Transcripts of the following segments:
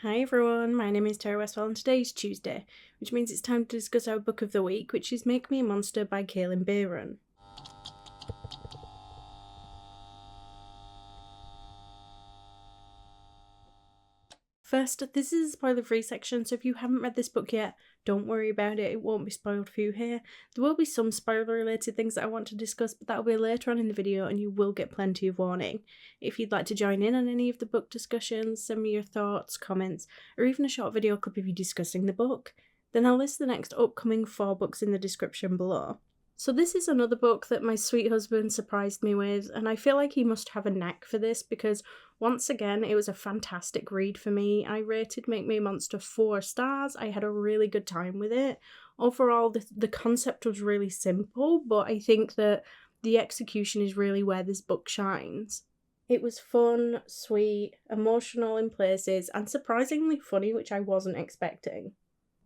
Hi everyone, my name is Tara Westwell and today is Tuesday, which means it's time to discuss our book of the week, which is Make Me a Monster by Kalynn Bayron. First, this is a spoiler-free section, so if you haven't read this book yet, don't worry about it, it won't be spoiled for you here. There will be some spoiler-related things that I want to discuss, but that'll be later on in the video and you will get plenty of warning. If you'd like to join in on any of the book discussions, send me your thoughts, comments, or even a short video clip of you discussing the book, then I'll list the next upcoming 4 books in the description below. So this is another book that my sweet husband surprised me with, and I feel like he must have a knack for this because once again it was a fantastic read for me. I rated Make Me a Monster 4 stars. I had a really good time with it. Overall, the concept was really simple, but I think that the execution is really where this book shines. It was fun, sweet, emotional in places, and surprisingly funny, which I wasn't expecting.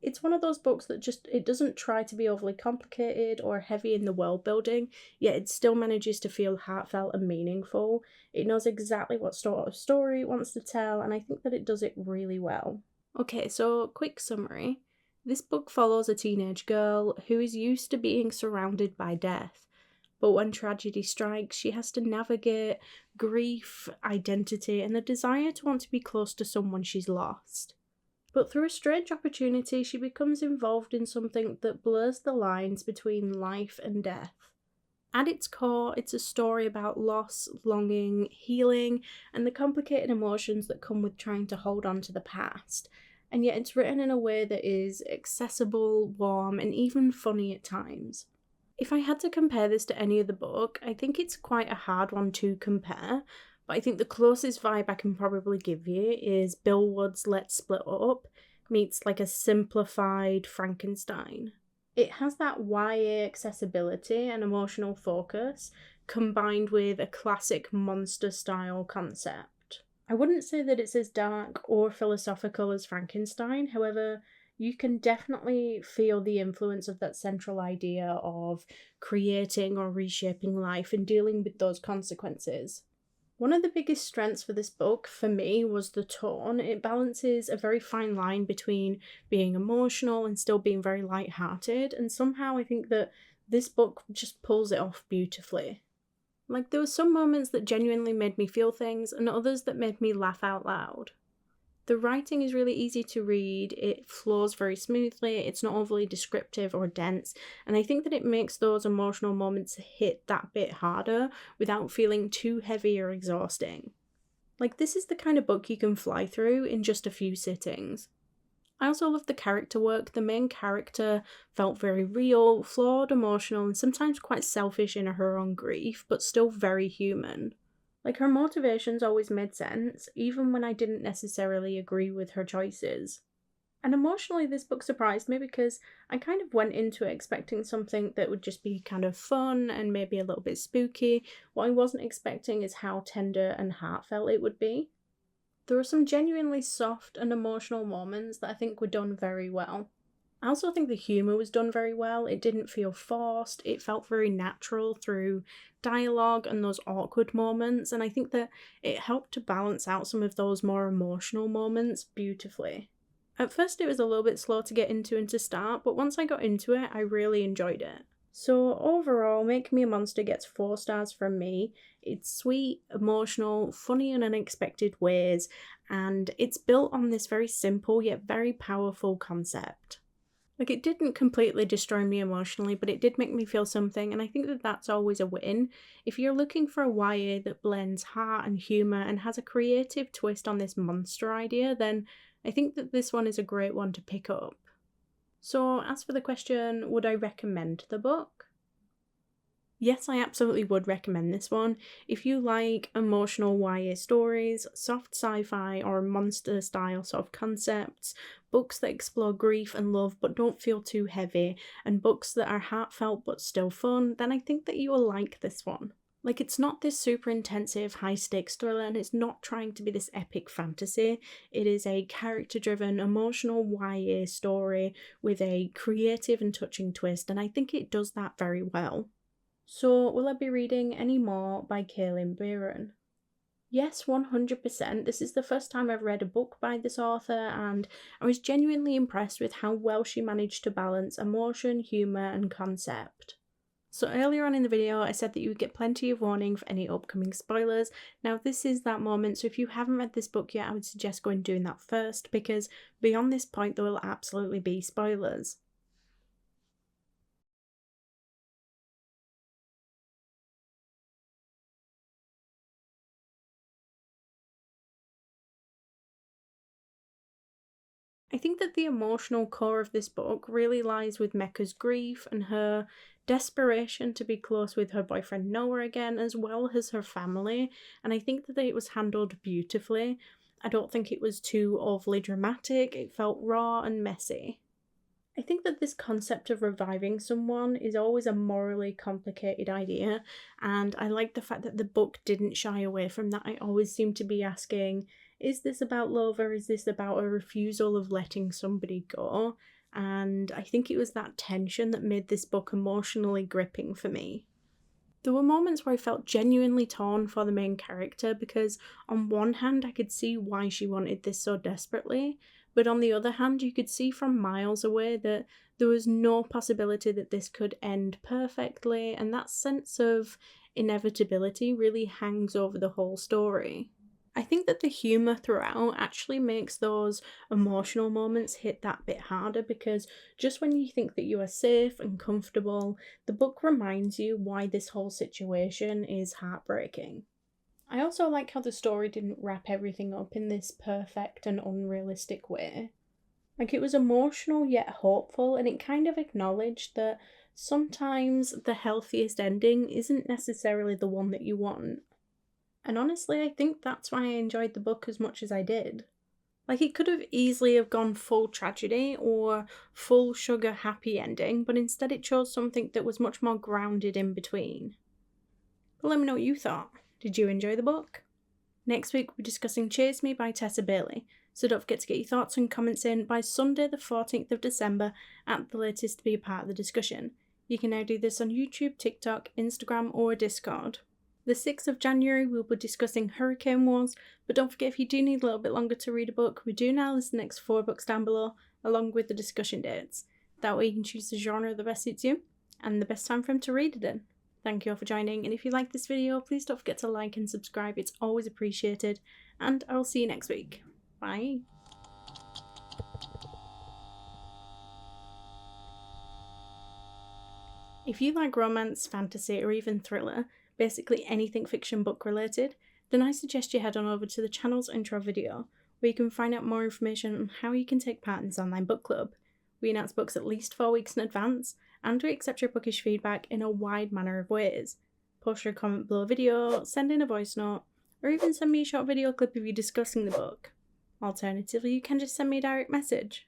It's one of those books that it doesn't try to be overly complicated or heavy in the world building, yet it still manages to feel heartfelt and meaningful. It knows exactly what sort of story it wants to tell, and I think that it does it really well. Okay, so quick summary. This book follows a teenage girl who is used to being surrounded by death, but when tragedy strikes, she has to navigate grief, identity, and the desire to want to be close to someone she's lost. But through a strange opportunity, she becomes involved in something that blurs the lines between life and death. At its core, it's a story about loss, longing, healing, and the complicated emotions that come with trying to hold on to the past. And yet it's written in a way that is accessible, warm, and even funny at times. If I had to compare this to any other book, I think it's quite a hard one to compare. But I think the closest vibe I can probably give you is Bill Wood's Let's Split Up meets like a simplified Frankenstein. It has that YA accessibility and emotional focus combined with a classic monster style concept. I wouldn't say that it's as dark or philosophical as Frankenstein, however, you can definitely feel the influence of that central idea of creating or reshaping life and dealing with those consequences. One of the biggest strengths for this book, for me, was the tone. It balances a very fine line between being emotional and still being very light-hearted, and somehow I think that this book just pulls it off beautifully. Like, there were some moments that genuinely made me feel things, and others that made me laugh out loud. The writing is really easy to read, it flows very smoothly, it's not overly descriptive or dense, and I think that it makes those emotional moments hit that bit harder without feeling too heavy or exhausting. Like, this is the kind of book you can fly through in just a few sittings. I also love the character work. The main character felt very real, flawed, emotional, and sometimes quite selfish in her own grief, but still very human. Like, her motivations always made sense, even when I didn't necessarily agree with her choices. And emotionally, this book surprised me because I kind of went into it expecting something that would just be kind of fun and maybe a little bit spooky. What I wasn't expecting is how tender and heartfelt it would be. There were some genuinely soft and emotional moments that I think were done very well. I also think the humour was done very well. It didn't feel forced. It felt very natural through dialogue and those awkward moments, and I think that it helped to balance out some of those more emotional moments beautifully. At first it was a little bit slow to get into and to start, but once I got into it, I really enjoyed it. So overall, Make Me a Monster gets 4 stars from me. It's sweet, emotional, funny in unexpected ways, and it's built on this very simple yet very powerful concept. Like, it didn't completely destroy me emotionally, but it did make me feel something, and I think that that's always a win. If you're looking for a YA that blends heart and humour and has a creative twist on this monster idea, then I think that this one is a great one to pick up. So, as for the question, would I recommend the book? Yes, I absolutely would recommend this one. If you like emotional YA stories, soft sci-fi or monster style sort of concepts, books that explore grief and love but don't feel too heavy, and books that are heartfelt but still fun, then I think that you will like this one. Like, it's not this super intensive high stakes thriller, and it's not trying to be this epic fantasy. It is a character driven emotional YA story with a creative and touching twist, and I think it does that very well. So, will I be reading any more by Kalynn Bayron? Yes, 100%. This is the first time I've read a book by this author, and I was genuinely impressed with how well she managed to balance emotion, humour, and concept. So earlier on in the video, I said that you would get plenty of warning for any upcoming spoilers. Now this is that moment, so if you haven't read this book yet, I would suggest going and doing that first, because beyond this point there will absolutely be spoilers. I think that the emotional core of this book really lies with Mecca's grief and her desperation to be close with her boyfriend Noah again, as well as her family, and I think that it was handled beautifully. I don't think it was too overly dramatic, it felt raw and messy. I think that this concept of reviving someone is always a morally complicated idea, and I like the fact that the book didn't shy away from that. I always seem to be asking, is this about love or is this about a refusal of letting somebody go? And I think it was that tension that made this book emotionally gripping for me. There were moments where I felt genuinely torn for the main character because on one hand I could see why she wanted this so desperately, but on the other hand you could see from miles away that there was no possibility that this could end perfectly, and that sense of inevitability really hangs over the whole story. I think that the humour throughout actually makes those emotional moments hit that bit harder, because just when you think that you are safe and comfortable, the book reminds you why this whole situation is heartbreaking. I also like how the story didn't wrap everything up in this perfect and unrealistic way. Like, it was emotional yet hopeful, and it kind of acknowledged that sometimes the healthiest ending isn't necessarily the one that you want. And honestly, I think that's why I enjoyed the book as much as I did. Like, it could have easily have gone full tragedy or full sugar happy ending, but instead it chose something that was much more grounded in between. But let me know what you thought. Did you enjoy the book? Next week we're discussing Chase Me by Tessa Bailey, so don't forget to get your thoughts and comments in by Sunday the 14th of December at the latest to be a part of the discussion. You can now do this on YouTube, TikTok, Instagram or Discord. The 6th of January we'll be discussing Hurricane Wars, but don't forget, if you do need a little bit longer to read a book, we do now list the next 4 books down below, along with the discussion dates. That way you can choose the genre that best suits you, and the best time frame to read it in. Thank you all for joining, and if you like this video, please don't forget to like and subscribe, it's always appreciated, and I will see you next week. Bye! If you like romance, fantasy, or even thriller, basically anything fiction book related, then I suggest you head on over to the channel's intro video, where you can find out more information on how you can take part in this online book club. We announce books at least 4 weeks in advance, and we accept your bookish feedback in a wide manner of ways. Post your comment below a video, send in a voice note, or even send me a short video clip of you discussing the book. Alternatively, you can just send me a direct message.